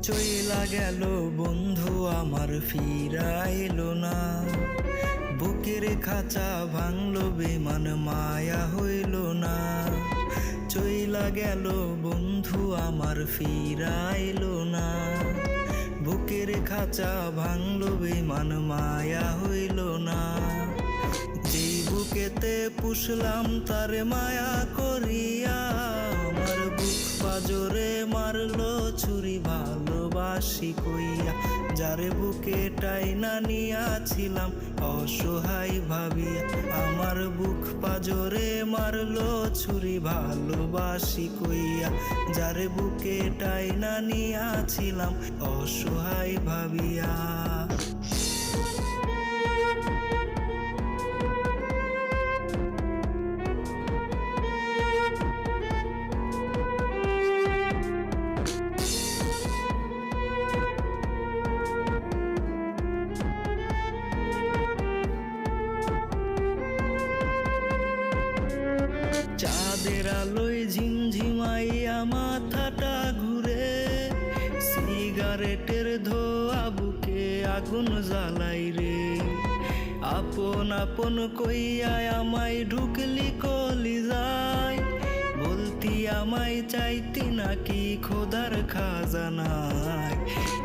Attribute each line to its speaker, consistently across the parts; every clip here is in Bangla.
Speaker 1: চইলা গেল বন্ধু আমার ফিরা এলো না, বুকের খাঁচা ভাঙলো বেমান মায়া হইল না। চইলা গেল বন্ধু আমার ফিরা এলো না, বুকের খাঁচা ভাঙলো বেমান মায়া হইল না। যেই বুকেতে পুষলাম তার মায়া করিয়া, আমার বুক পাজরে মারলো ছুরি ভালোবাসি কইয়া। যারে বুকে টাইনা নিয়াছিলাম অসহায় ভাবিয়া, আমার বুক পাজরে মারলো ছুরি ভালোবাসি কইয়া। যারে বুকে টাইনা নিয়াছিলাম অসহায় ভাবিয়া। চাঁদের আলোয় ঝিমঝিমাইয়া মাথাটা ঘুরে, সিগারেটের ধোয়া বুকে আগুন জ্বালাই রে। আপন আপন কইয়া আমায় ঢুকলি কলিজায়, বলতি আমায় চাইতি নাকি খোদার খাজানায়।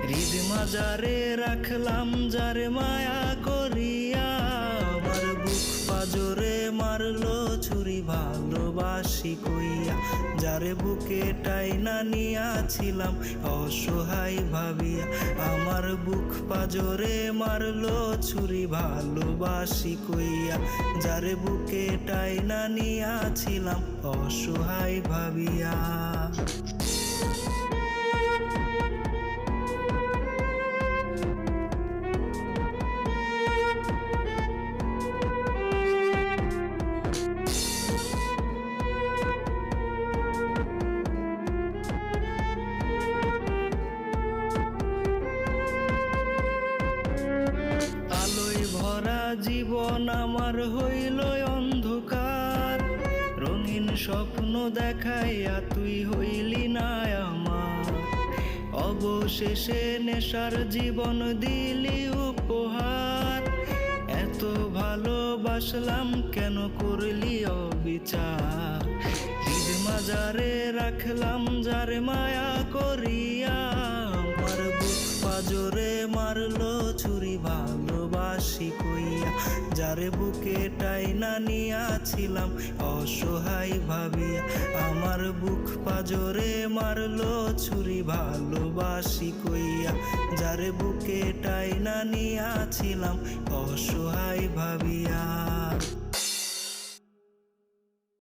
Speaker 1: হৃদ মাজারে রাখলাম যারে মায়া করিয়া, আমার বুক পাজরে মারলো ছুরি ভালোবাসি কইয়া। যারে বুকে টাইনা নিয়াছিলাম অসহায় ভাবিয়া, আমার বুক পাজরে মারলো ছুরি ভালোবাসি কইয়া। যারে বুকে টাইনা নিয়াছিলাম অসহায় ভাবিয়া। জীবন আমার হইল অন্ধকার, রঙিন স্বপ্ন দেখাইয়া তুই হইলি না আমার। অবশেষে নেশার জীবন দিলি উপহার, এত ভালোবাসলাম কেন করলি অবিচার। হৃদ মাজারে রাখলাম যারে মায়া করিয়া, আমার বুক পাজরে মারলো ছুরি ভালোবাসি কইয়া। যারে বুকে টাইনা নিয়াছিলাম অসহায় ভাবিয়া, আমার বুক পাজরে মারলো ছুরি ভালোবাসি কইয়া। যারে বুকে টাইনা নিয়াছিলাম অসহায় ভাবিয়া।